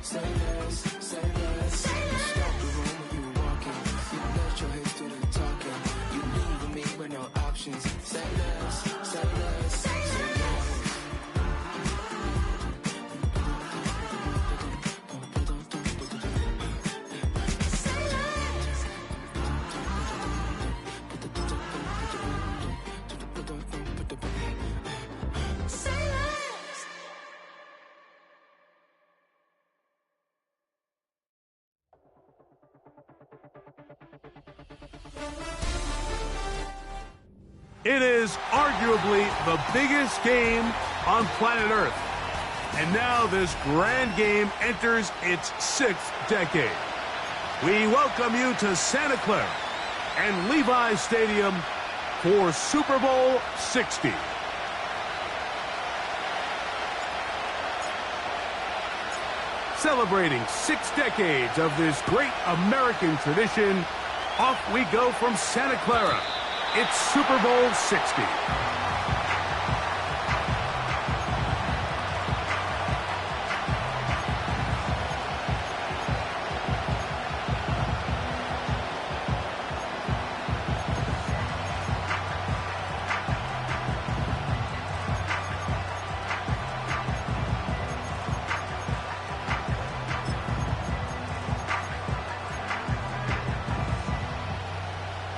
Say less, say less. Stop the room when you walking. You let your hips do the talking. You leaving me with no options. Say less, say less, say less. It is arguably the biggest game on planet Earth. And now this grand game enters its 6th decade. We welcome you to Santa Clara and Levi's Stadium for Super Bowl 60. Celebrating 6 decades of this great American tradition, off we go from Santa Clara. It's Super Bowl 60.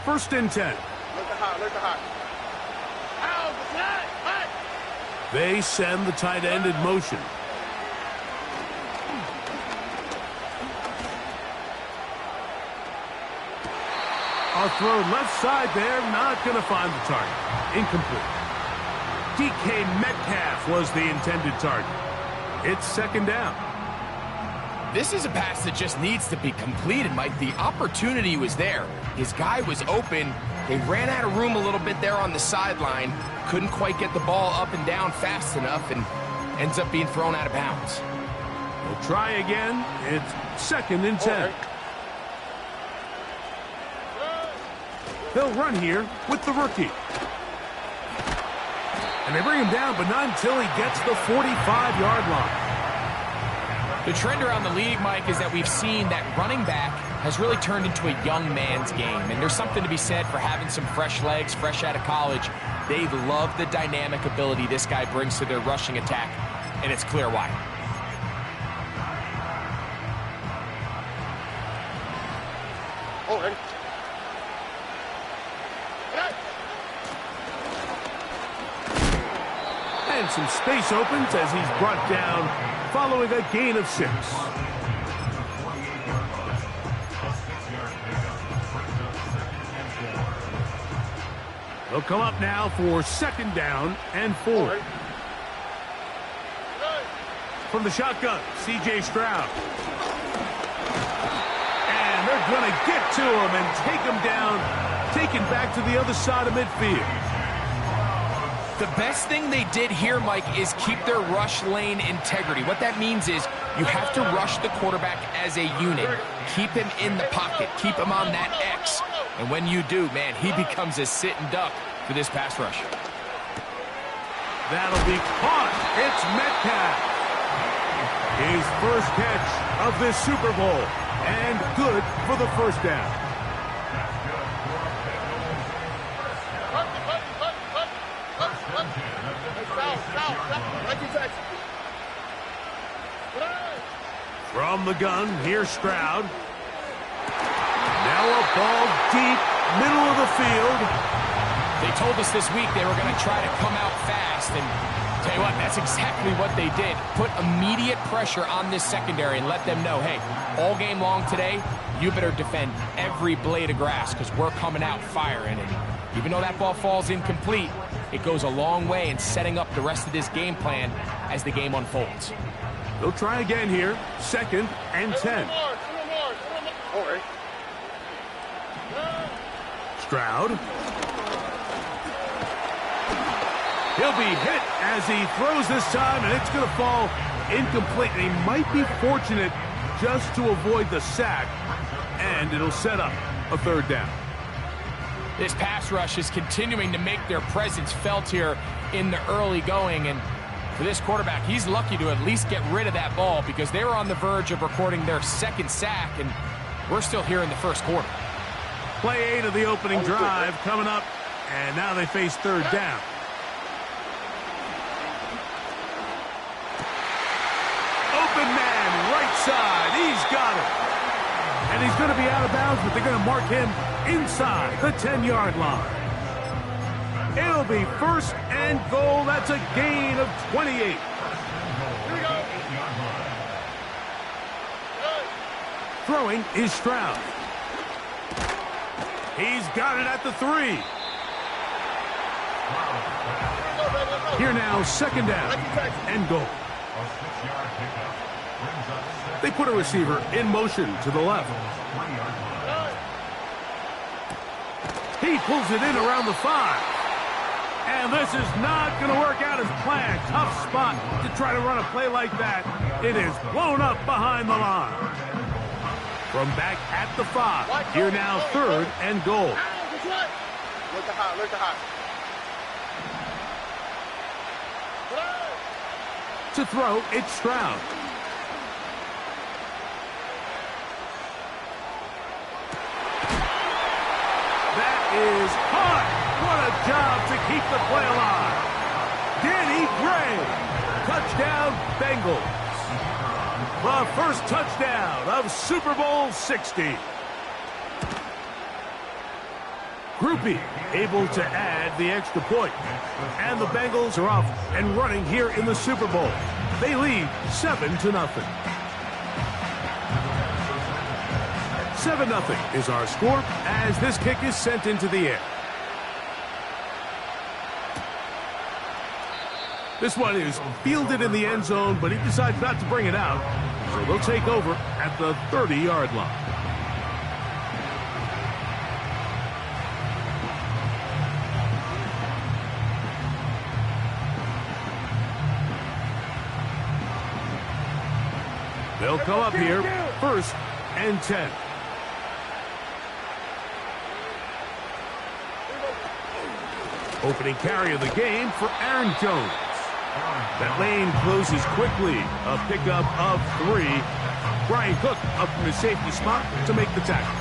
First and 10. They send the tight end in motion. A throw left side there, not going to find the target. Incomplete. DK Metcalf was the intended target. It's second down. This is a pass that just needs to be completed, Mike. The opportunity was there. His guy was open. They ran out of room a little bit there on the sideline. Couldn't quite get the ball up and down fast enough and ends up being thrown out of bounds. We'll try again. It's second and 10. They'll run here with the rookie. And they bring him down, but not until he gets the 45-yard line. The trend around the league, Mike, is that we've seen that running back has really turned into a young man's game. And there's something to be said for having some fresh legs, fresh out of college. They love the dynamic ability this guy brings to their rushing attack, and it's clear why. And some space opens as he's brought down following a gain of 6. They'll come up now for second down and 4. From the shotgun, C.J. Stroud. And they're going to get to him and take him down, taken back to the other side of midfield. The best thing they did here, Mike, is keep their rush lane integrity. What that means is you have to rush the quarterback as a unit. Keep him in the pocket. Keep him on that X. And when you do, man, he becomes a sitting duck for this pass rush. That'll be caught. It's Metcalf. His first catch of this Super Bowl. And good for the first down. From the gun, here's Stroud. Now a ball deep, middle of the field. They told us this week they were going to try to come out fast, and tell you what, that's exactly what they did. Put immediate pressure on this secondary and let them know, hey, all game long today, you better defend every blade of grass because we're coming out firing. And even though that ball falls incomplete, it goes a long way in setting up the rest of this game plan as the game unfolds. They'll try again here. Second and 10. Stroud. He'll be hit as he throws this time, and it's going to fall incomplete. And he might be fortunate just to avoid the sack, and it'll set up a third down. This pass rush is continuing to make their presence felt here in the early going, and For this quarterback, he's lucky to at least get rid of that ball because they were on the verge of recording their second sack, and we're still here in the first quarter. Play 8 of the opening drive coming up, and now they face third down. Open man, right side. He's got it. And he's going to be out of bounds, but they're going to mark him inside the 10-yard line. It'll be first and goal. That's a gain of 28. Here we go. Throwing is Stroud. He's got it at the 3. Here now, second down and goal. They put a receiver in motion to the left. He pulls it in around the 5. And this is not going to work out as planned. Tough spot to try to run a play like that. It is blown up behind the line. From back at the 5. Here now, third and goal. Look to hot, look to hot. To throw, it's Stroud. That is hot. What a job to keep the play alive. Danny Gray. Touchdown, Bengals. The first touchdown of Super Bowl 60. Groupie able to add the extra point. And the Bengals are off and running here in the Super Bowl. They lead 7-0. 7-0 is our score as this kick is sent into the air. This one is fielded in the end zone, but he decides not to bring it out. So they'll take over at the 30-yard line. They'll come up here, first and 10. Opening carry of the game for Aaron Jones. That lane closes quickly. A pickup of 3. Brian Cook up from his safety spot to make the tackle.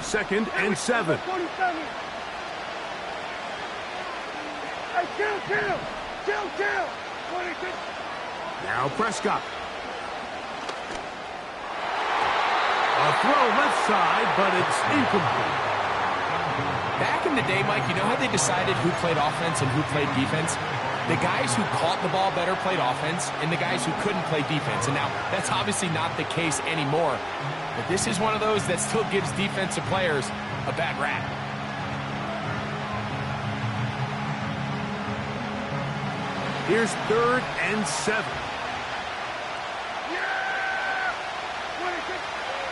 Second and 7. Now Prescott. A throw left side, but it's incomplete. Back in the day, Mike, you know how they decided who played offense and who played defense? The guys who caught the ball better played offense, and the guys who couldn't play defense. And now, that's obviously not the case anymore. But this is one of those that still gives defensive players a bad rap. Here's third and 7.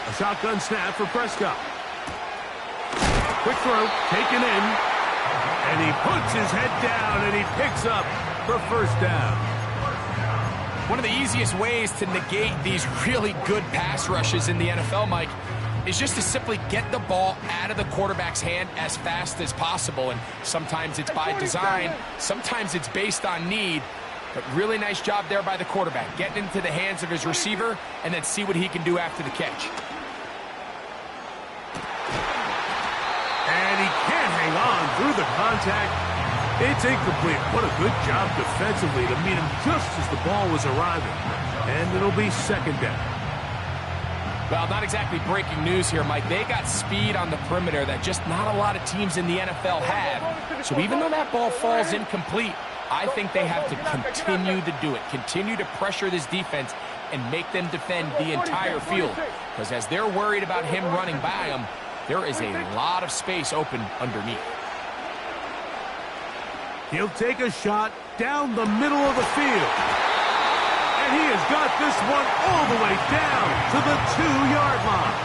A shotgun snap for Prescott. Quick throw, taken in. And he puts his head down and he picks up the first down. One of the easiest ways to negate these really good pass rushes in the NFL, Mike, is just to simply get the ball out of the quarterback's hand as fast as possible. And sometimes it's by design, sometimes it's based on need. But really nice job there by the quarterback, getting into the hands of his receiver and then see what he can do after the catch. And he can't hang on through the contact. It's incomplete. What a good job defensively to meet him just as the ball was arriving. And it'll be second down. Well, not exactly breaking news here, Mike. They got speed on the perimeter that just not a lot of teams in the NFL have. So even though that ball falls incomplete, I think they have to continue to do it. Continue to pressure this defense and make them defend the entire field. Because as they're worried about him running by them, there is a lot of space open underneath. He'll take a shot down the middle of the field. And he has got this one all the way down to the 2-yard line.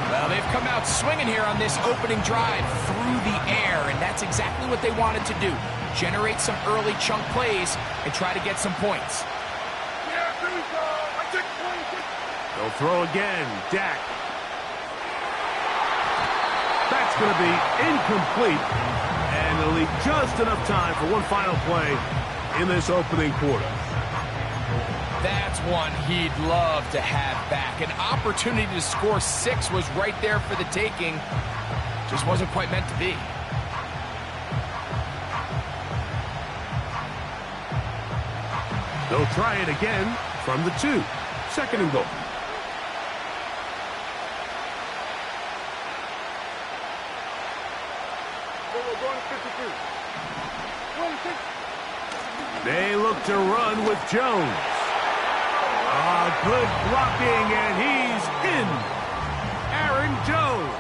Well, they've come out swinging here on this opening drive through the air, and that's exactly what they wanted to do. Generate some early chunk plays and try to get some points. Yeah, here we go. I took 26. They'll throw again. Dak. That's going to be incomplete, and it'll leave just enough time for one final play in this opening quarter. That's one he'd love to have back. An opportunity to score 6 was right there for the taking. Just wasn't quite meant to be. They'll try it again from the 2. Second and goal. We're going to 52. 26. They look to run with Jones. Good blocking, and he's in. Aaron Jones.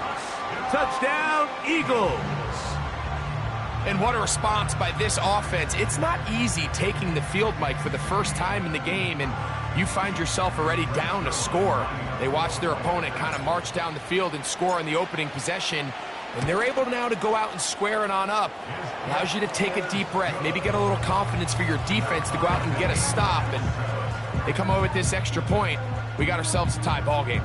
Touchdown, Eagles. And what a response by this offense. It's not easy taking the field, Mike, for the first time in the game, and you find yourself already down a score. They watch their opponent kind of march down the field and score on the opening possession, and they're able now to go out and square it on up. Allows you to take a deep breath, maybe get a little confidence for your defense to go out and get a stop, and they come over with this extra point. We got ourselves a tie ball game.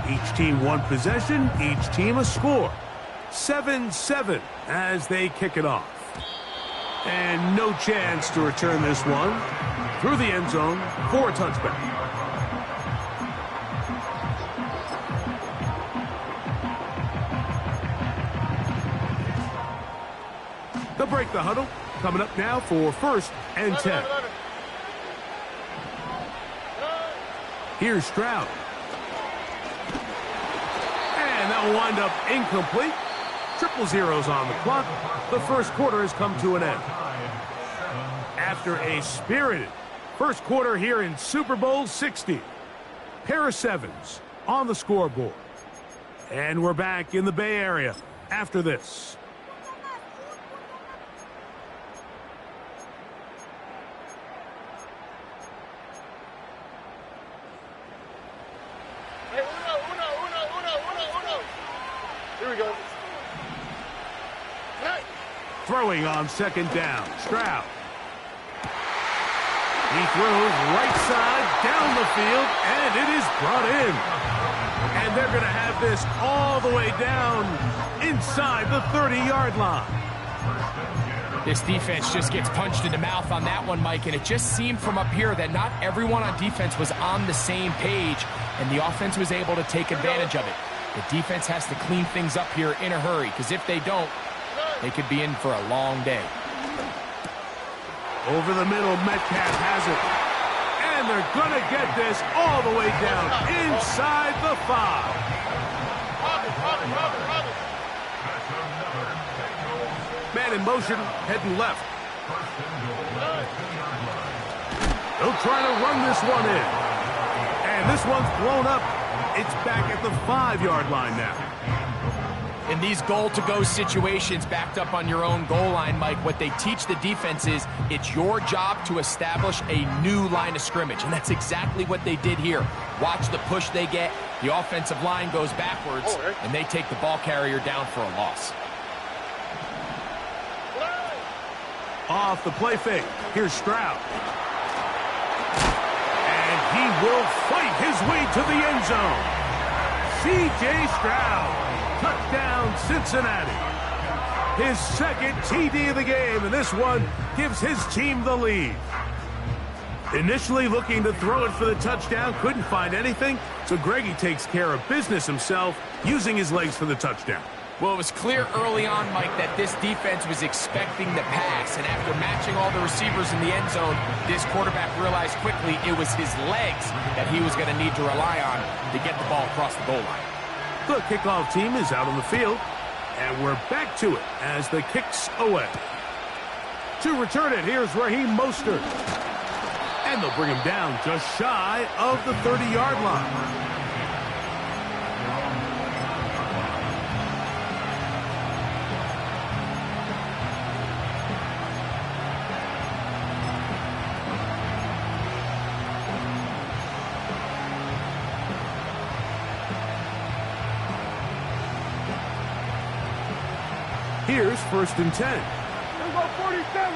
Each team one possession, each team a score. 7-7 as they kick it off. And no chance to return this one through the end zone for a touchback. They'll break the huddle. Coming up now for 1st and 10. Here's Stroud. And that'll wind up incomplete. Triple zeros on the clock. The first quarter has come to an end. After a spirited first quarter here in Super Bowl 60. Pair of 7s on the scoreboard. And we're back in the Bay Area after this. Here we go. Hey. Throwing on 2nd down. Stroud. He throws right side down the field, and it is brought in. And they're going to have this all the way down inside the 30-yard line. This defense just gets punched in the mouth on that one, Mike, and it just seemed from up here that not everyone on defense was on the same page, and the offense was able to take advantage of it. The defense has to clean things up here in a hurry, because if they don't, they could be in for a long day. Over the middle, Metcalf has it. And they're going to get this all the way down inside the 5. Man in motion, heading left. They'll try to run this one in. And this one's blown up. It's back at the 5-yard line now. In these goal-to-go situations backed up on your own goal line, Mike, what they teach the defense is it's your job to establish a new line of scrimmage, and that's exactly what they did here. Watch the push they get. The offensive line goes backwards, and they take the ball carrier down for a loss. Off the play fake. Here's Stroud. And he will fight his way to the end zone. C.J. Stroud. Touchdown, Cincinnati. His 2nd TD of the game, and this one gives his team the lead. Initially looking to throw it for the touchdown, couldn't find anything, so Greggy takes care of business himself, using his legs for the touchdown. Well, it was clear early on, Mike, that this defense was expecting the pass, and after matching all the receivers in the end zone, this quarterback realized quickly it was his legs that he was going to need to rely on to get the ball across the goal line. The kickoff team is out on the field, and we're back to it as the kick's away. To return it, here's Raheem Mostert. And they'll bring him down just shy of the 30-yard line. Here's 1st and 10. Here we go, 47.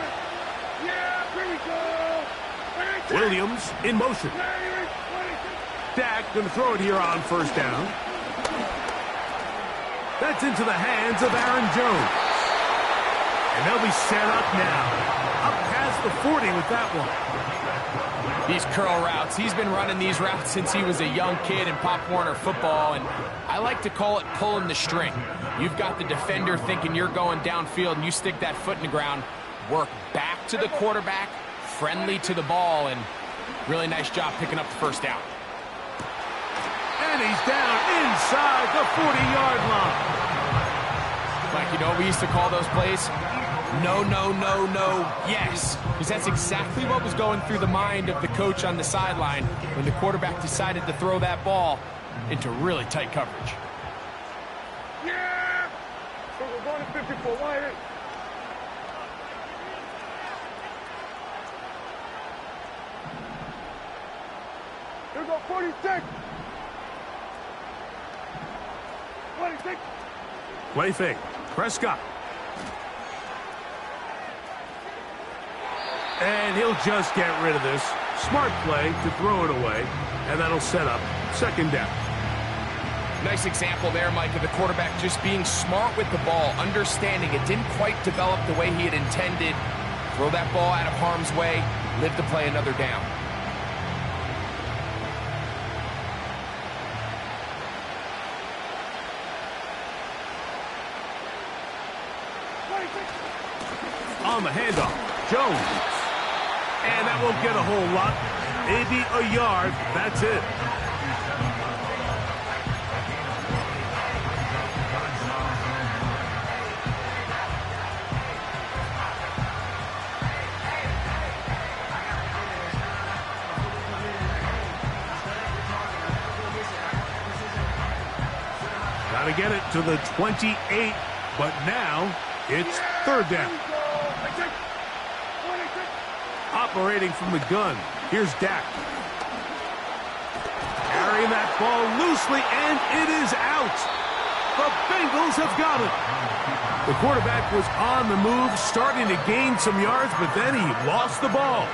Yeah, here we go. Williams in motion. Dak going to throw it here on 1st down. That's into the hands of Aaron Jones. And they'll be set up now. Up past the 40 with that one. These curl routes, he's been running these routes since he was a young kid in Pop Warner football, and I like to call it pulling the string. You've got the defender thinking you're going downfield, and you stick that foot in the ground, work back to the quarterback, friendly to the ball, and really nice job picking up the 1st down. And he's down inside the 40-yard line. Like, you know what we used to call those plays? No, no, no, no, yes. Because that's exactly what was going through the mind of the coach on the sideline when the quarterback decided to throw that ball into really tight coverage. Yeah! So we're going to 54. Why? Here we go, 46. 26. Play fake. Prescott. And he'll just get rid of this. Smart play to throw it away. And that'll set up 2nd down. Nice example there, Mike, of the quarterback just being smart with the ball, understanding it didn't quite develop the way he had intended. Throw that ball out of harm's way, live to play another down. On the handoff, Jones. And that won't get a whole lot. Maybe a yard. That's it. Got to get it to the 28, but now it's 3rd down. Operating from the gun. Here's Dak. Carrying that ball loosely, and it is out. The Bengals have got it. The quarterback was on the move, starting to gain some yards, but then he lost the ball.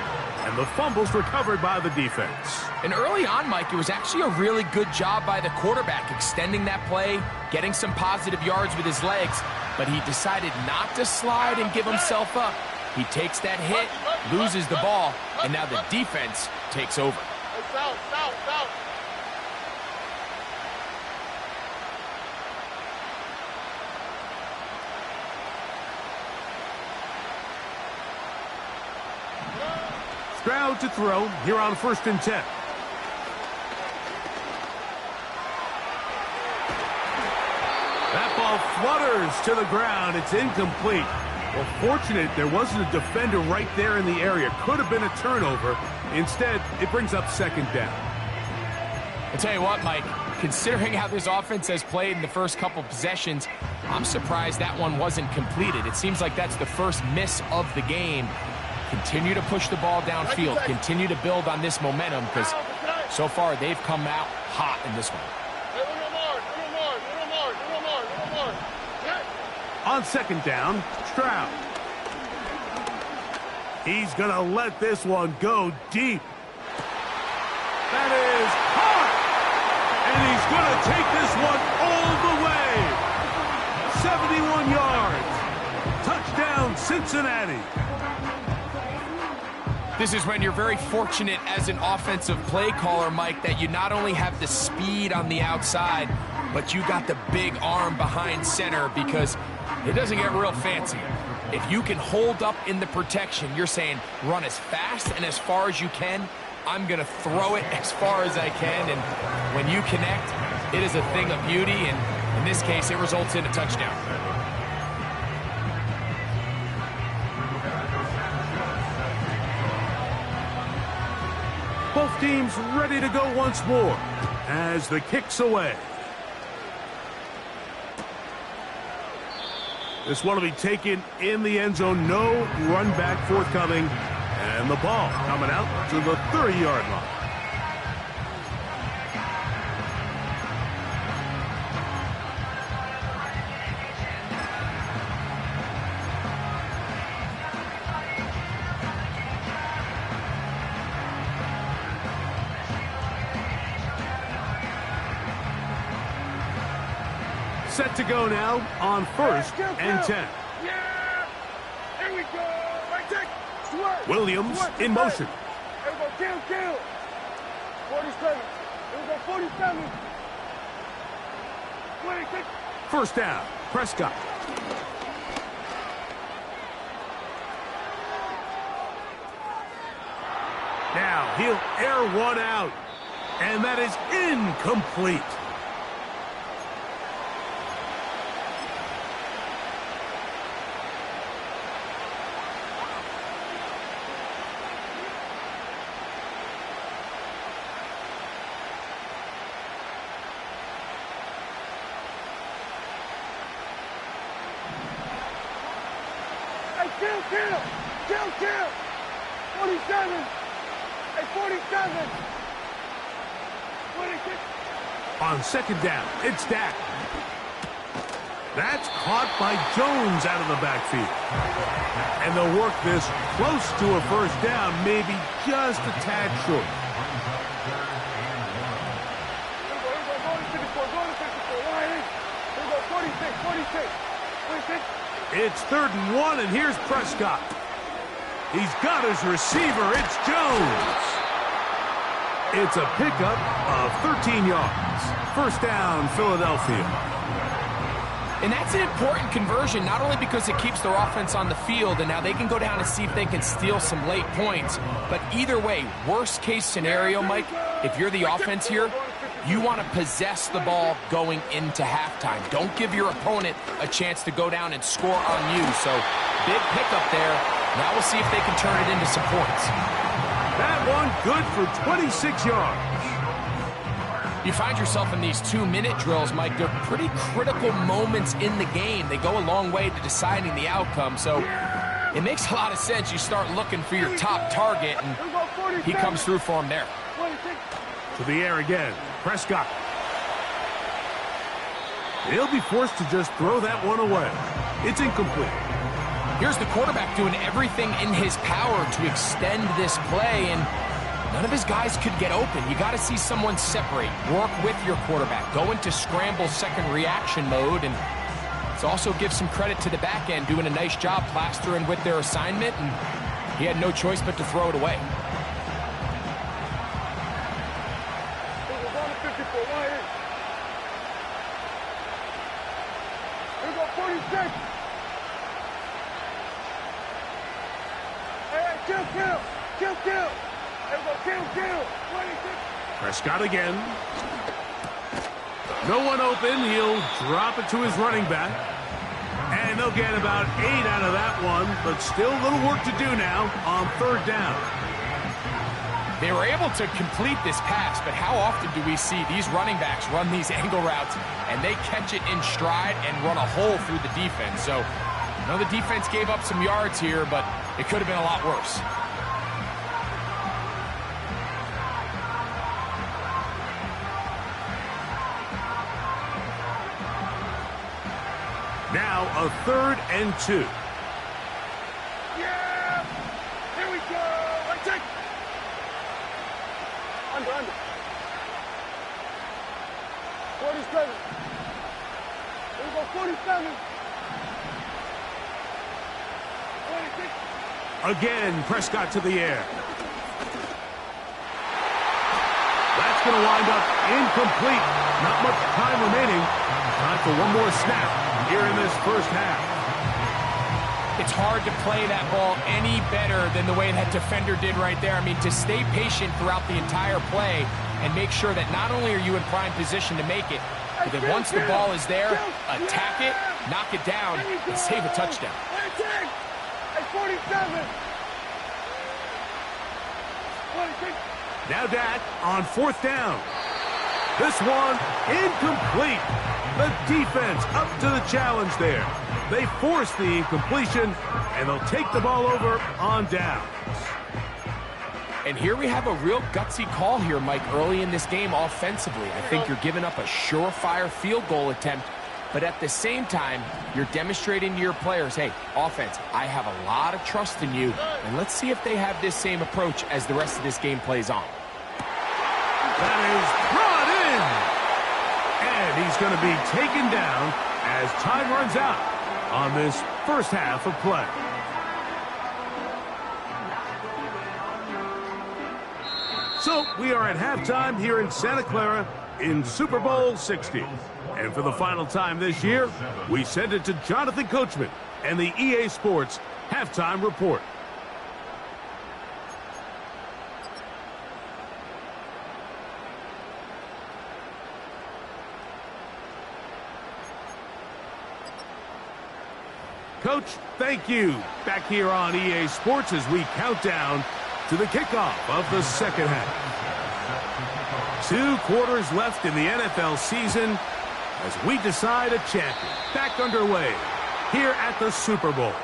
And the fumble's recovered by the defense. And early on, Mike, it was actually a really good job by the quarterback, extending that play, getting some positive yards with his legs, but he decided not to slide and give himself up. He takes that hit, loses the ball, and now the defense takes over. South. Stroud to throw here on 1st and 10. That ball flutters to the ground. It's incomplete. Well, fortunate there wasn't a defender right there in the area. Could have been a turnover. Instead, it brings up 2nd down. I'll tell you what, Mike, considering how this offense has played in the first couple possessions, I'm surprised that one wasn't completed. It seems like that's the first miss of the game. Continue to push the ball downfield. Continue to build on this momentum because so far they've come out hot in this one. On 2nd down, Stroud. He's going to let this one go deep. That is hot! And he's going to take this one all the way. 71 yards. Touchdown, Cincinnati. This is when you're very fortunate as an offensive play caller, Mike, that you not only have the speed on the outside, but you got the big arm behind center because it doesn't get real fancy. If you can hold up in the protection, you're saying run as fast and as far as you can. I'm going to throw it as far as I can, and when you connect, it is a thing of beauty, and in this case, it results in a touchdown. Both teams ready to go once more as the kick's away. This one will be taken in the end zone. No run back forthcoming. And the ball coming out to the 30-yard line. Set to go now on 1st and 10. Yeah! Here we go! Right check! Sweat! Williams in motion. Here we go, kill! 47. Here we go, 47. 26. First down, Prescott. Now he'll air one out, and that is incomplete. Kill! 47! Hey, 47! 26! On second down, it's Dak. That's caught by Jones out of the backfield. And they'll work this close to a first down, maybe just a tad short. It's 3rd and 1, and here's Prescott. He's got his receiver. It's Jones. It's a pickup of 13 yards. First down, Philadelphia. And that's an important conversion, not only because it keeps their offense on the field, and now they can go down and see if they can steal some late points. But either way, worst case scenario, Mike, if you're the offense here, you want to possess the ball going into halftime. Don't give your opponent a chance to go down and score on you. So big pickup there. Now we'll see if they can turn it into some points. That one good for 26 yards. You find yourself in these 2-minute drills, Mike. They're pretty critical moments in the game. They go a long way to deciding the outcome. So it makes a lot of sense. You start looking for your top target, and he comes through for him there. To the air again. Prescott. He'll be forced to just throw that one away. It's incomplete. Here's the quarterback doing everything in his power to extend this play, and none of his guys could get open. You got to see someone separate, work with your quarterback, go into scramble second reaction mode, and it's also give some credit to the back end doing a nice job plastering with their assignment, and he had no choice but to throw it away. Kill! Prescott again. No one open. He'll drop it to his running back. And they'll get about 8 out of that one, but still a little work to do now on 3rd down. They were able to complete this pass, but how often do we see these running backs run these angle routes and they catch it in stride and run a hole through the defense? So I know the defense gave up some yards here, but it could have been a lot worse. Now a 3rd and 2. Yeah! Here we go! I check! Under. 47. Here we go, 47. 26. Again, Prescott to the air. That's going to wind up incomplete. Not much time remaining. Time for one more snap here in this first half. It's hard to play that ball any better than the way that defender did right there. I mean, to stay patient throughout the entire play and make sure that not only are you in prime position to make it, but that once the ball is there, attack it, knock it down, and save a touchdown. 47. 26. Now Dak on 4th down. This one incomplete. The defense up to the challenge there. They force the incompletion, and they'll take the ball over on downs. And here we have a real gutsy call here, Mike, early in this game offensively. I think you're giving up a surefire field goal attempt, but at the same time, you're demonstrating to your players, hey, offense, I have a lot of trust in you, and let's see if they have this same approach as the rest of this game plays on. That is brought in. And he he's going to be taken down as time runs out on this first half of play. So we are at halftime here in Santa Clara in Super Bowl 60. And for the final time this year, we send it to Jonathan Coachman and the EA Sports Halftime Report. Coach, thank you. Back here on EA Sports as we count down to the kickoff of the second half. 2 quarters left in the NFL season as we decide a champion. Back underway here at the Super Bowl.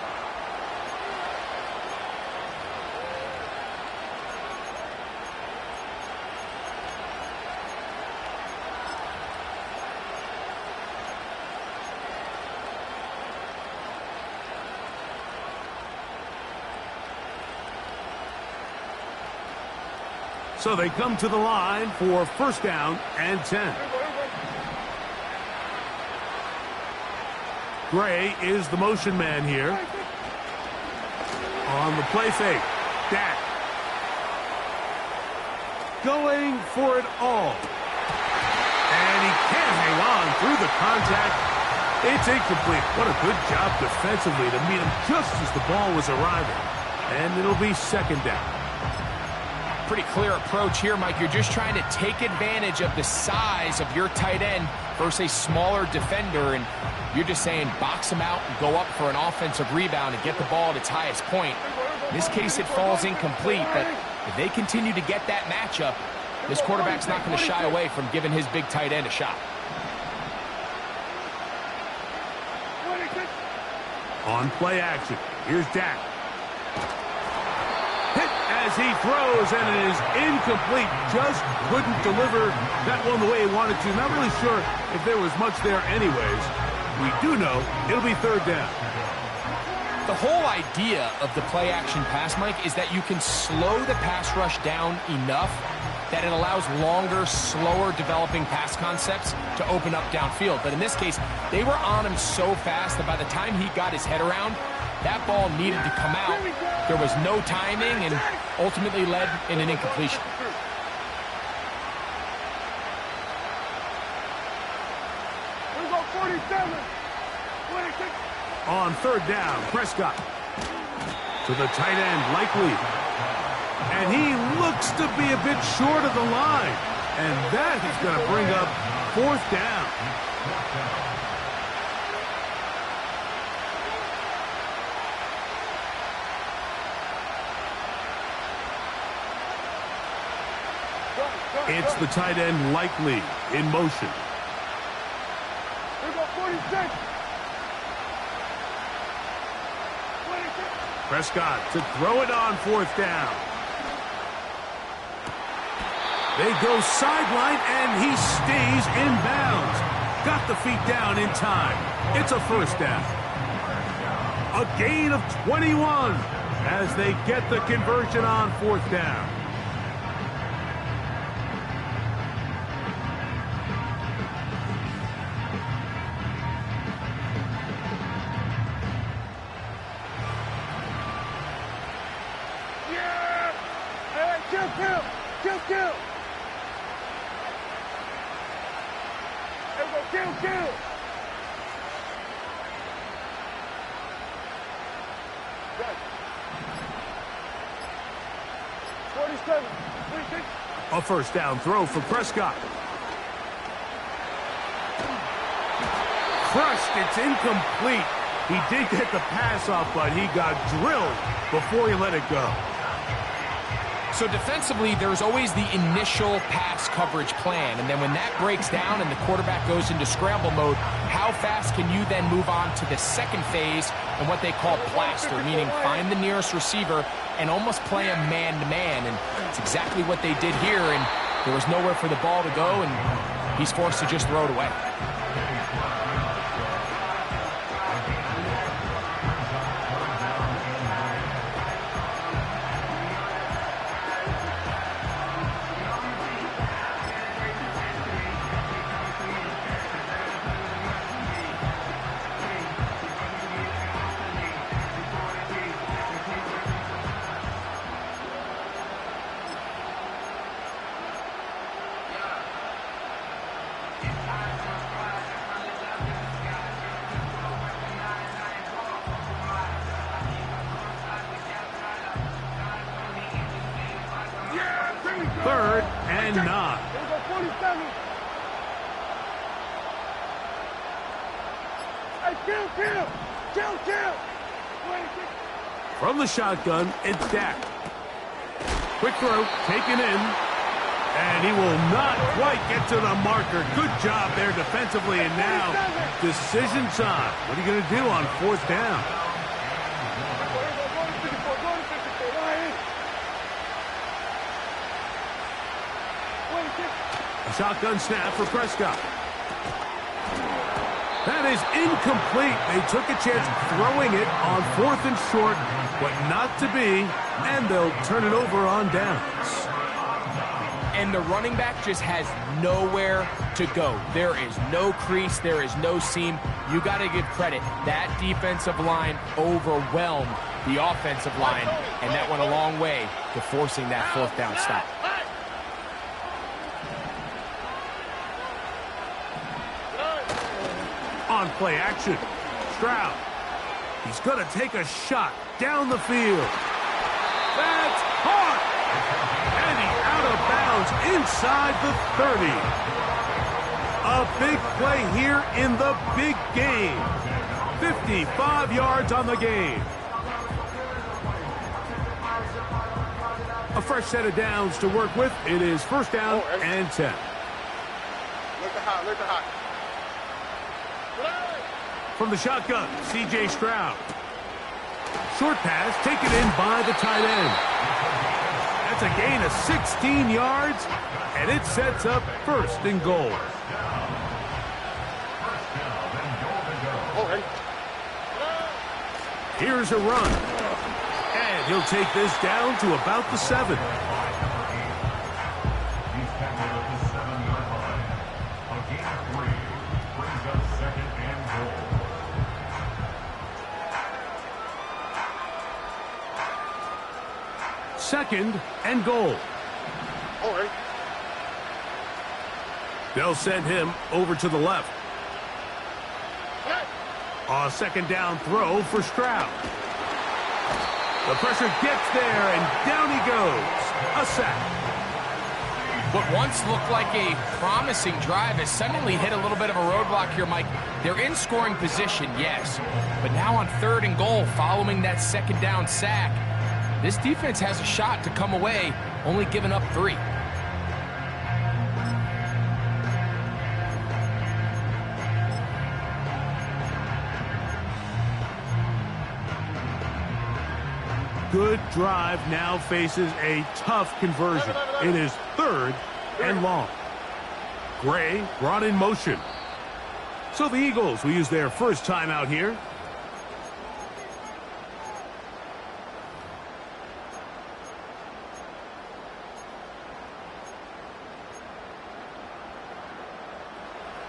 So they come to the line for first down and 10. Gray is the motion man here. On the play fake, Dak. Going for it all. And he can't hang on through the contact. It's incomplete. What a good job defensively to meet him just as the ball was arriving. And it'll be second down. Pretty clear approach here, Mike. You're just trying to take advantage of the size of your tight end versus a smaller defender, and you're just saying box him out and go up for an offensive rebound and get the ball at its highest point. In this case, it falls incomplete, but if they continue to get that matchup, this quarterback's not going to shy away from giving his big tight end a shot. On play action, here's Dak. Hit as he throws, and it is incomplete. Just couldn't deliver that one the way he wanted to. Not really sure if there was much there anyways. We do know it'll be third down. The whole idea of the play action pass, Mike, is that you can slow the pass rush down enough that it allows longer, slower developing pass concepts to open up downfield. But in this case, they were on him so fast that by the time he got his head around, that ball needed to come out. There was no timing and ultimately led in an incompletion. We go 47. 26. On third down, Prescott to the tight end, Likely. And he looks to be a bit short of the line. And that is going to bring up fourth down. It's the tight end, Likely, in motion. We go 46. 26. Prescott to throw it on fourth down. They go sideline, and he stays in bounds. Got the feet down in time. It's a first down. A gain of 21 as they get the conversion on fourth down. Yeah! Hey, kill! Kill! Good. 47. 26. A first down throw for Prescott. Crushed. It's incomplete. He did get the pass off, but he got drilled before he let it go. So defensively, there's always the initial pass coverage plan, and then when that breaks down and the quarterback goes into scramble mode, how fast can you then move on to the second phase and what they call plaster, meaning find the nearest receiver and almost play him man-to-man, and it's exactly what they did here, and there was nowhere for the ball to go, and he's forced to just throw it away. and 9. Here we go, 47. Hey, kill. 26. From the shotgun, it's Dak. Quick throw, taken in. And he will not quite get to the marker. Good job there defensively. And now, decision time. What are you going to do on 4th down? A shotgun snap for Prescott. That is incomplete. They took a chance throwing it on 4th and short, but not to be, and they'll turn it over on downs. And the running back just has nowhere to go. There is no crease. There is no seam. You got to give credit. That defensive line overwhelmed the offensive line, and that went a long way to forcing that 4th down stop. On play action, Stroud. He's going to take a shot down the field. That's caught. And he's out of bounds inside the 30. A big play here in the big game. 55 yards on the game. A fresh set of downs to work with. It is 1st down and 10. Look at hot. From the shotgun, C.J. Stroud. Short pass taken in by the tight end. That's a gain of 16 yards, and it sets up 1st and goal. Here's a run. And he'll take this down to about the 7. Second and goal. They'll send him over to the left. A 2nd down throw for Stroud. The pressure gets there, and down he goes. A sack. What once looked like a promising drive has suddenly hit a little bit of a roadblock here, Mike. They're in scoring position, yes. But now on 3rd and goal, following that 2nd down sack, this defense has a shot to come away, only giving up 3. Good drive now faces a tough conversion. It is 3rd and long. Gray brought in motion. So the Eagles will use their first timeout here.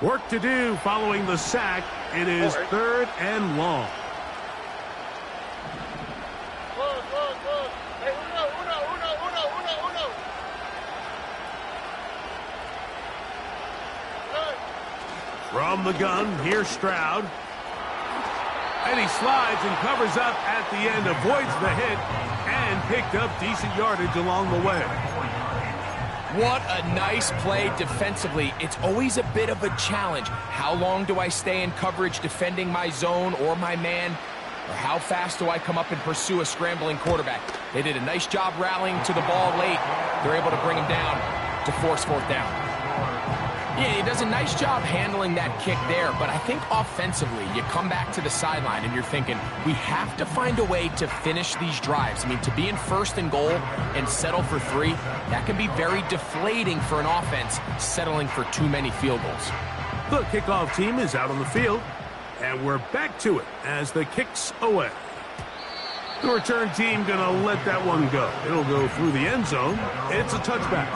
Work to do following the sack. It is 3rd and long. From the gun, here's Stroud. And he slides and covers up at the end, avoids the hit, and picked up decent yardage along the way. What a nice play defensively. It's always a bit of a challenge. How long do I stay in coverage defending my zone or my man? Or how fast do I come up and pursue a scrambling quarterback? They did a nice job rallying to the ball late. They're able to bring him down to force 4th down. Yeah, he does a nice job handling that kick there, but I think offensively, you come back to the sideline and you're thinking, we have to find a way to finish these drives. I mean, to be in 1st and goal and settle for 3, that can be very deflating for an offense settling for too many field goals. The kickoff team is out on the field, and we're back to it as the kick's away. The return team gonna let that one go. It'll go through the end zone. It's a touchback.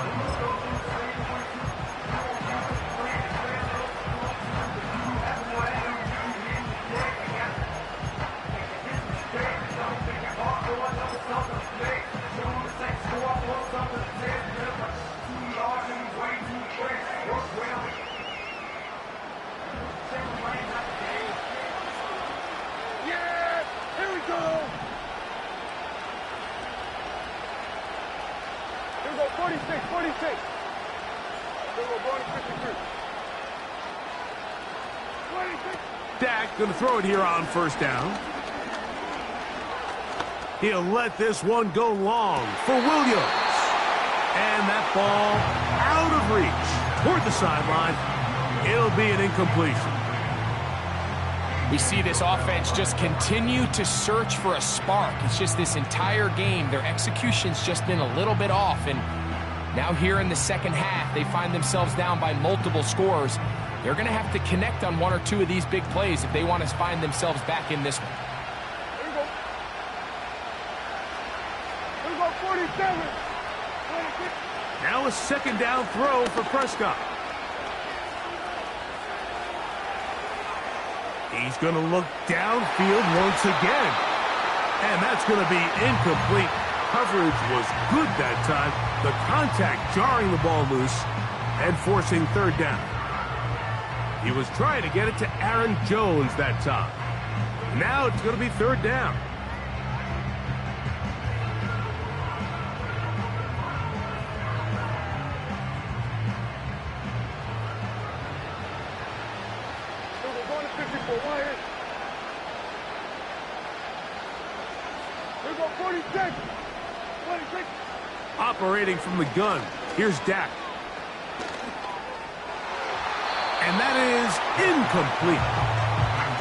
Here we go. 46. Here we go, going to 53. 26. Dak going to throw it here on first down. He'll let this one go long for Williams. And that ball out of reach toward the sideline. It'll be an incompletion. We see this offense just continue to search for a spark. It's just this entire game, their execution's just been a little bit off. And now here in the second half, they find themselves down by multiple scores. They're going to have to connect on one or two of these big plays if they want to find themselves back in this one. Here we go. Here we go, 47. 26. Now a second down throw for Prescott. He's going to look downfield once again. And that's going to be incomplete. Coverage was good that time. The contact jarring the ball loose and forcing third down. He was trying to get it to Aaron Jones that time. Now it's going to be third down. We're going to 54. Wyatt. Here we go, 46. 26. Operating from the gun. Here's Dak. And that is incomplete.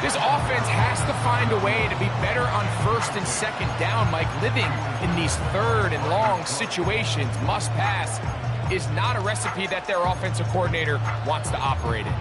This offense has to find a way to be better on first and second down, Mike. Living in these third and long situations, must pass, is not a recipe that their offensive coordinator wants to operate in.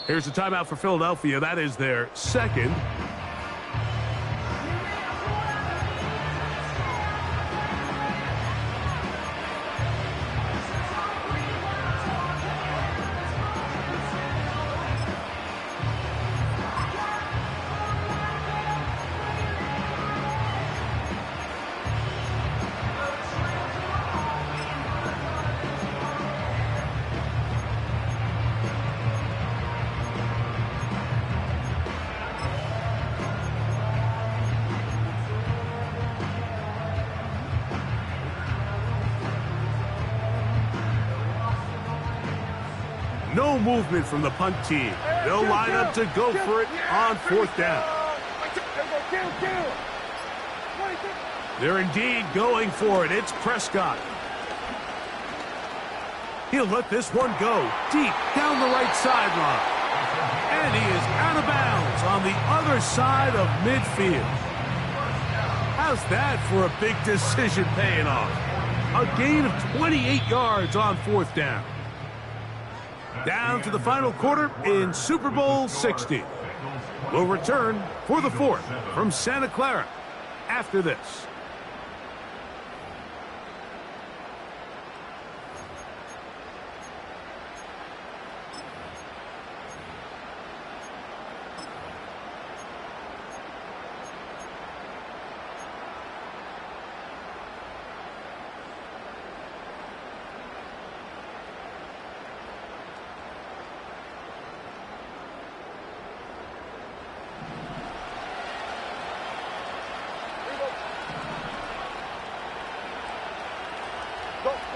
Here's a timeout for Philadelphia. That is their second. No movement from the punt team. They'll line up to go for it on fourth down. They're indeed going for it. It's Prescott. He'll let this one go deep down the right sideline. And he is out of bounds on the other side of midfield. How's that for a big decision paying off? A gain of 28 yards on fourth down. Down to the final quarter in Super Bowl 60. We'll return for the fourth from Santa Clara after this.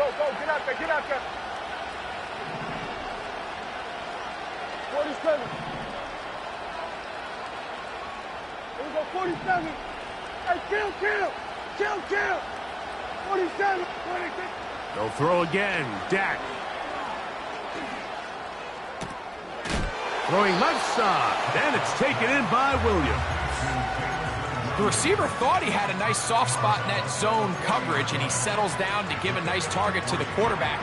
Go, get out there. 47. Here we go, 47. Hey, kill. 47, 26. They'll throw again. Dak. Throwing left side. And it's taken in by Williams. The receiver thought he had a nice soft spot in that zone coverage, and he settles down to give a nice target to the quarterback.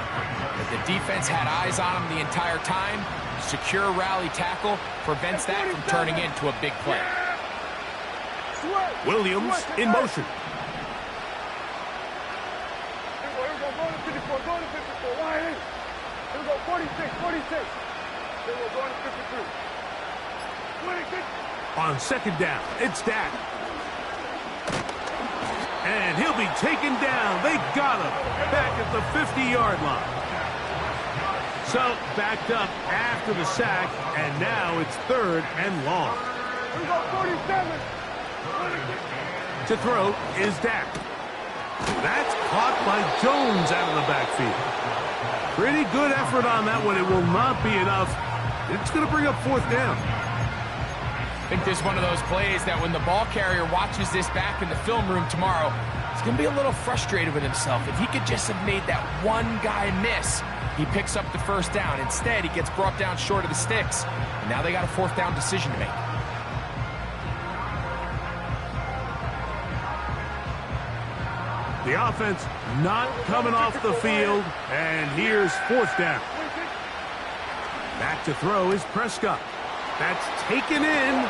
But the defense had eyes on him the entire time. Secure rally tackle prevents that from turning into a big play. Williams in motion. Here we go, going to 54. Wyatt. Here we go, 46. Here we go, going to 53. 26. On second down, it's Dak. And he'll be taken down. They got him back at the 50-yard line. So backed up after the sack, and now it's 3rd and long. We go 47. To throw is Dak. That's caught by Jones out of the backfield. Pretty good effort on that one. It will not be enough. It's going to bring up 4th down. I think this is one of those plays that when the ball carrier watches this back in the film room tomorrow, he's going to be a little frustrated with himself. If he could just have made that one guy miss, he picks up the 1st down. Instead, he gets brought down short of the sticks. And now they got a 4th down decision to make. The offense not coming off the field, and here's 4th down. Back to throw is Prescott. That's taken in.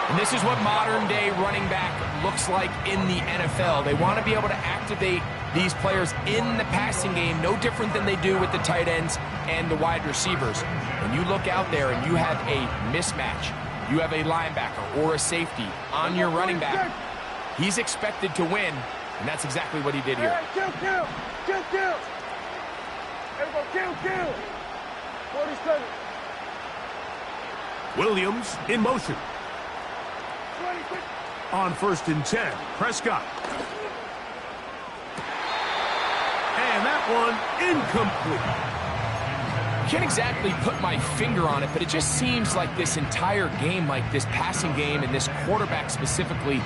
And this is what modern-day running back looks like in the NFL. They want to be able to activate these players in the passing game, no different than they do with the tight ends and the wide receivers. When you look out there and you have a mismatch, you have a linebacker or a safety on your running back, he's expected to win, and that's exactly what he did here. Kill. Everybody kill. 47. Williams in motion. 26. On 1st and 10, Prescott. And that one incomplete. Can't exactly put my finger on it, but it just seems like this entire game, like this passing game and this quarterback specifically,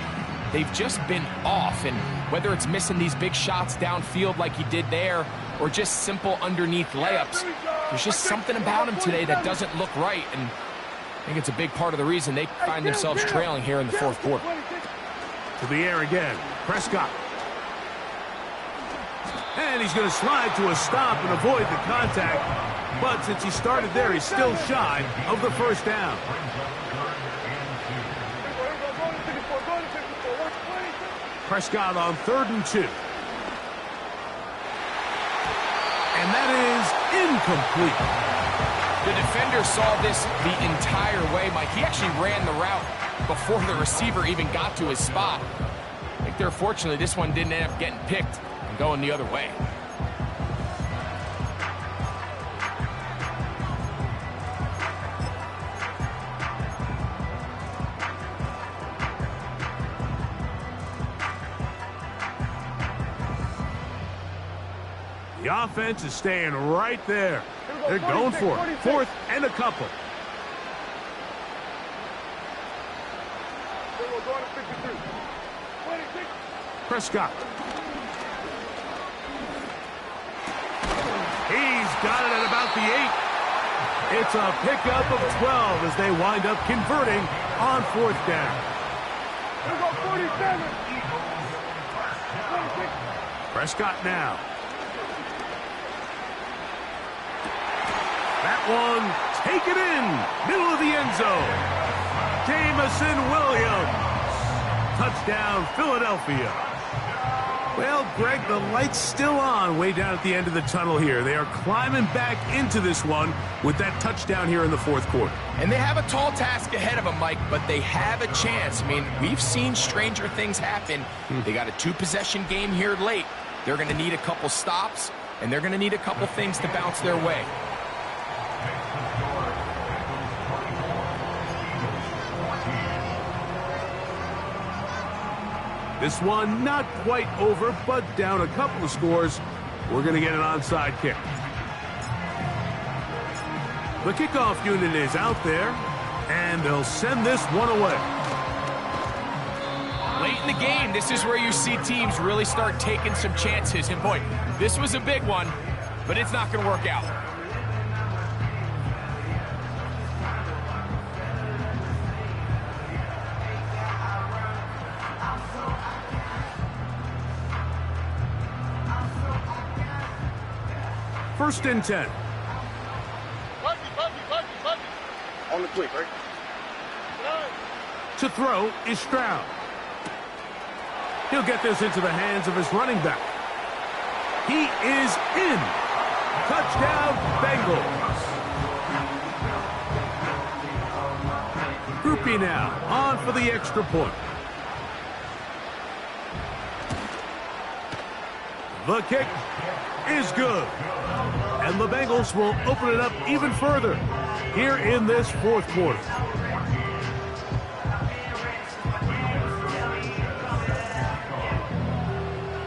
they've just been off. And whether it's missing these big shots downfield like he did there or just simple underneath layups, there's just something about him today that doesn't look right. And I think it's a big part of the reason they find themselves trailing here in the 4th quarter. To the air again, Prescott. And he's going to slide to a stop and avoid the contact. But since he started there, he's still shy of the 1st down. Prescott on 3rd and 2. And that is incomplete. The defender saw this the entire way, Mike. He actually ran the route before the receiver even got to his spot. I think they're fortunately this one didn't end up getting picked and going the other way. The offense is staying right there. They're going for it. 4th and a couple. Prescott. He's got it at about the 8. It's a pickup of 12 as they wind up converting on 4th down. Prescott now. That one taken in, middle of the end zone. Jamison Williams. Touchdown, Philadelphia. Well, Greg, the light's still on way down at the end of the tunnel here. They are climbing back into this one with that touchdown here in the 4th quarter. And they have a tall task ahead of them, Mike, but they have a chance. I mean, we've seen stranger things happen. They got a 2-possession game here late. They're going to need a couple stops, and they're going to need a couple things to bounce their way. This one not quite over, but down a couple of scores. We're going to get an onside kick. The kickoff unit is out there, and they'll send this one away. Late in the game, this is where you see teams really start taking some chances. And boy, this was a big one, but it's not going to work out. First and 10. On the quick, right? To throw is Stroud. He'll get this into the hands of his running back. He is in. Touchdown, Bengals. Groupie now, on for the extra point. The kick is good. And the Bengals will open it up even further here in this fourth quarter.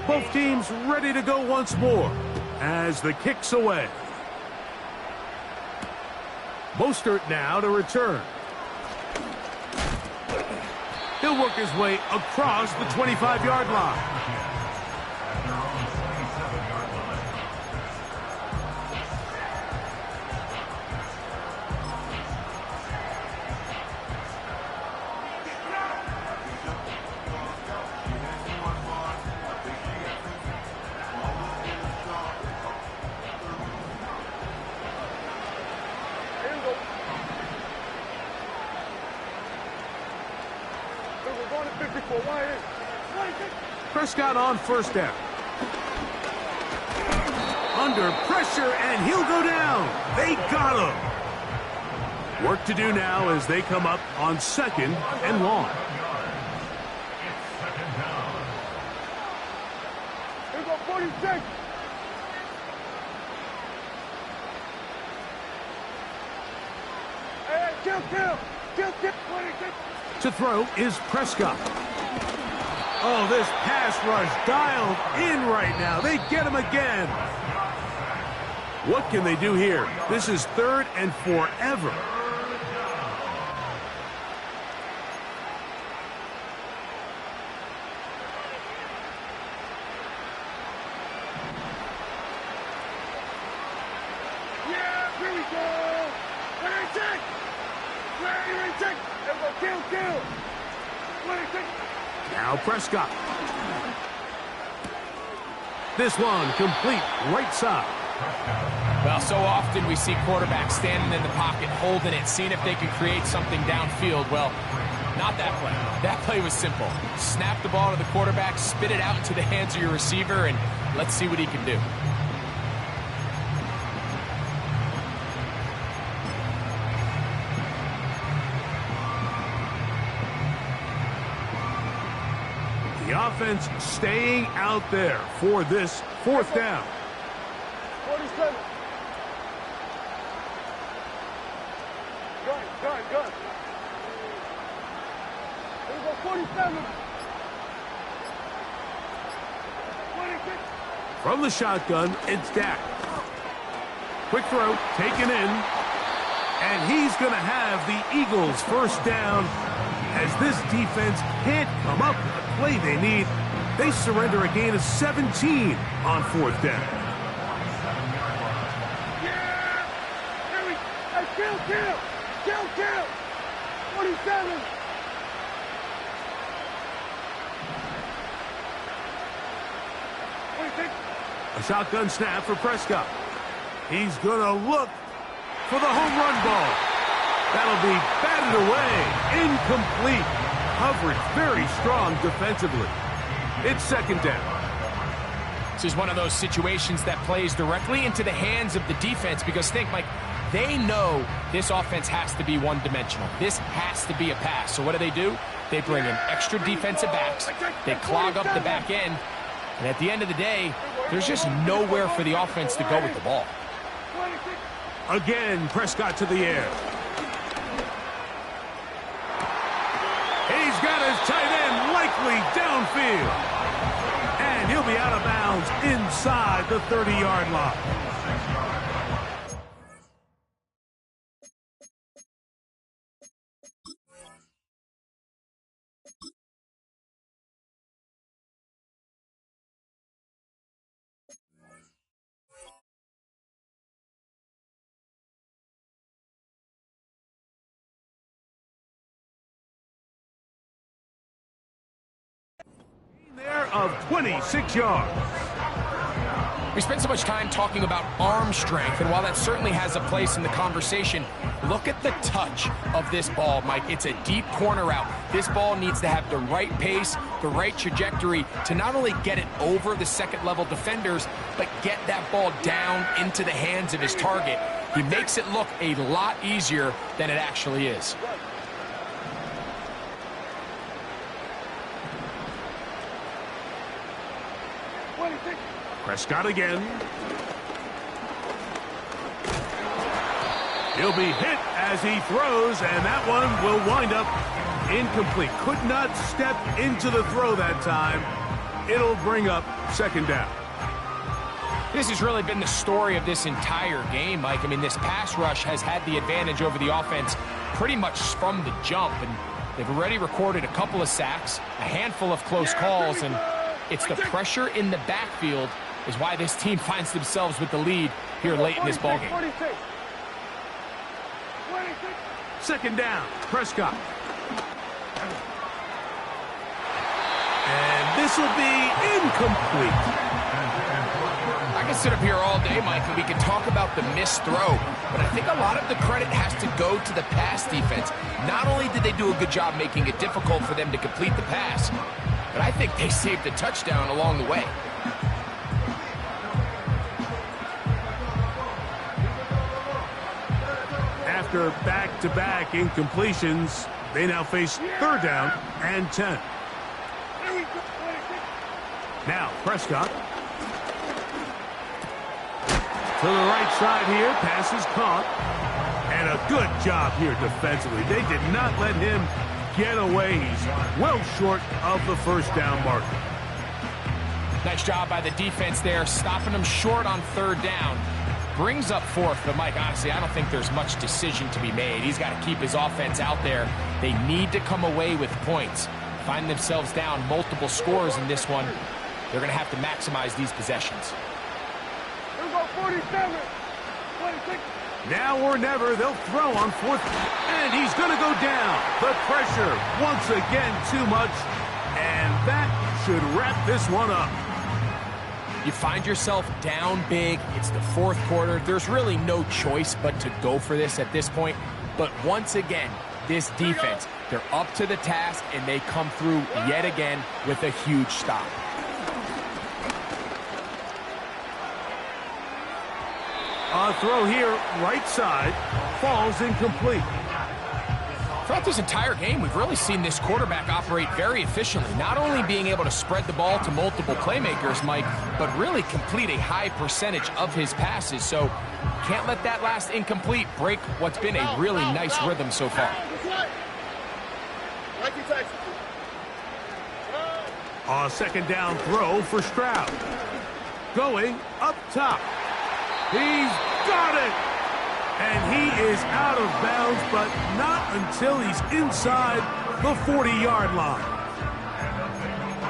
Both teams ready to go once more as the kick's away. Mostert now to return. He'll work his way across the 25-yard line. Prescott on first down. Under pressure, and he'll go down. They got him. Work to do now as they come up on second and long. Here go 46. Hey, kill. 26. To throw is Prescott. Oh, this pass rush dialed in right now. They get him again. What can they do here? This is third and forever. Yeah, here we go. Where you take? Kill. 26. Now Prescott. This one complete right side. Well, so often we see quarterbacks standing in the pocket, holding it, seeing if they can create something downfield. Well, not that play. That play was simple. Snap the ball to the quarterback, spit it out into the hands of your receiver, and let's see what he can do. The offense staying out there for this fourth down. 47. Gun. Here we go, 47. 26. From the shotgun, it's Dak. Quick throw, taken in. And he's going to have the Eagles first down as this defense can't come up with the play they need. They surrender a gain of 17 on fourth down. Yeah! Here we go. Hey, kill. 47. A shotgun snap for Prescott. He's going to look for the home run ball. That'll be batted away. Incomplete. Coverage very strong defensively. It's second down. This is one of those situations that plays directly into the hands of the defense because think, Mike, they know this offense has to be one-dimensional. This has to be a pass. So what do? They bring in extra defensive backs. They clog up the back end. And at the end of the day, there's just nowhere for the offense to go with the ball. Again, Prescott to the air. He's got his tight end likely downfield. And he'll be out of bounds inside the 30-yard line. There of 26 yards. We spent so much time talking about arm strength, and while that certainly has a place in the conversation, look at the touch of this ball, Mike. It's a deep corner route. This ball needs to have the right pace, the right trajectory to not only get it over the second-level defenders, but get that ball down into the hands of his target. He makes it look a lot easier than it actually is. Prescott again. He'll be hit as he throws, and that one will wind up incomplete. Could not step into the throw that time. It'll bring up second down. This has really been the story of this entire game, Mike. I mean, this pass rush has had the advantage over the offense pretty much from the jump, and they've already recorded a couple of sacks, a handful of close calls, and it's the pressure in the backfield is why this team finds themselves with the lead here late in this ballgame. Second down, Prescott. And this will be incomplete. I can sit up here all day, Mike, and we can talk about the missed throw, but I think a lot of the credit has to go to the pass defense. Not only did they do a good job making it difficult for them to complete the pass, but I think they saved a touchdown along the way. After back-to-back incompletions, they now face third down and 10. Now, Prescott. To the right side here, pass is caught. And a good job here defensively. They did not let him get away. He's well short of the first down marker. Nice job by the defense there, stopping them short on third down. Brings up fourth, but Mike, honestly, I don't think there's much decision to be made. He's got to keep his offense out there. They need to come away with points. Find themselves down multiple scores in this one. They're going to have to maximize these possessions. 47, 26. Now or never, they'll throw on fourth. And he's going to go down. The pressure, once again, too much. And that should wrap this one up. You find yourself down big. It's the fourth quarter. There's really no choice but to go for this at this point. But once again, this defense, they're up to the task, and they come through yet again with a huge stop. A throw here, right side, falls incomplete. Throughout this entire game, we've really seen this quarterback operate very efficiently, not only being able to spread the ball to multiple playmakers, Mike, but really complete a high percentage of his passes. So can't let that last incomplete break what's been a really nice rhythm so far. A second down throw for Stroud. Going up top. He's got it! And he is out of bounds, but not until he's inside the 40-yard line.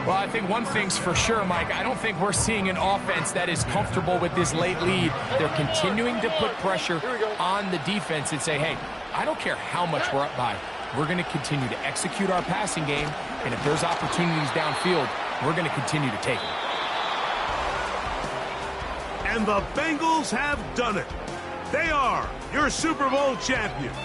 Well, I think one thing's for sure, Mike. I don't think we're seeing an offense that is comfortable with this late lead. They're continuing to put pressure on the defense and say, hey, I don't care how much we're up by. We're going to continue to execute our passing game, and if there's opportunities downfield, we're going to continue to take them. And the Bengals have done it. They are your Super Bowl champions.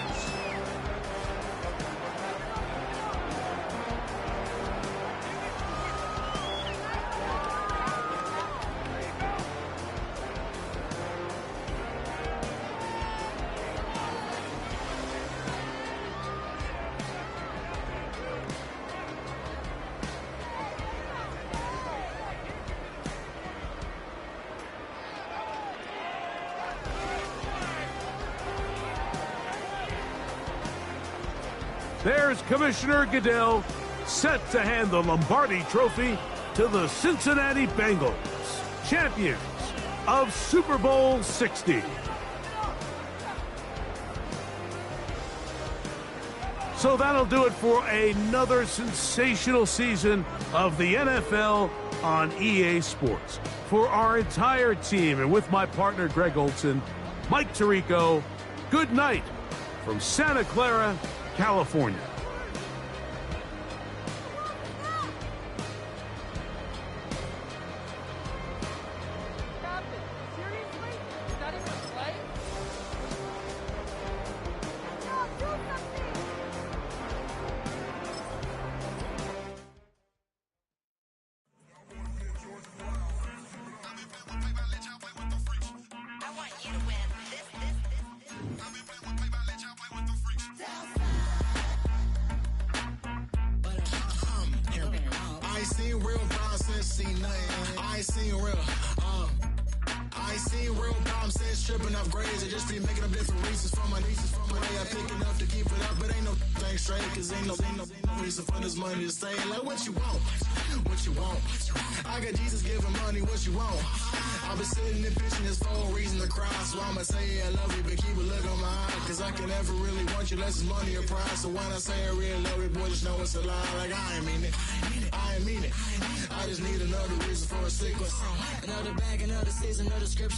There's Commissioner Goodell set to hand the Lombardi Trophy to the Cincinnati Bengals, champions of Super Bowl 60. So that'll do it for another sensational season of the NFL on EA Sports. For our entire team and with my partner Greg Olson, Mike Tirico, good night from Santa Clara, California. problem since seen nothing. I ain't seen real. I ain't seen real problem since tripping off grades. I just be making up different reasons for my nieces. From my day, I pick enough to keep it up, but ain't no thing straight. Cause ain't no reason for this money to stay. Like what you want? What you want? I got Jesus giving money, what you want? I've been sitting and pitching this for a reason to cry. So I'ma say I love you, but keep a look on my eye. Cause I can never really want you unless it's money or pride. So when I say I really love you, boy, just know it's a lie. Like I ain't mean it. I ain't mean it. I just need another reason for a sequence. Another bag, another season, another scripture.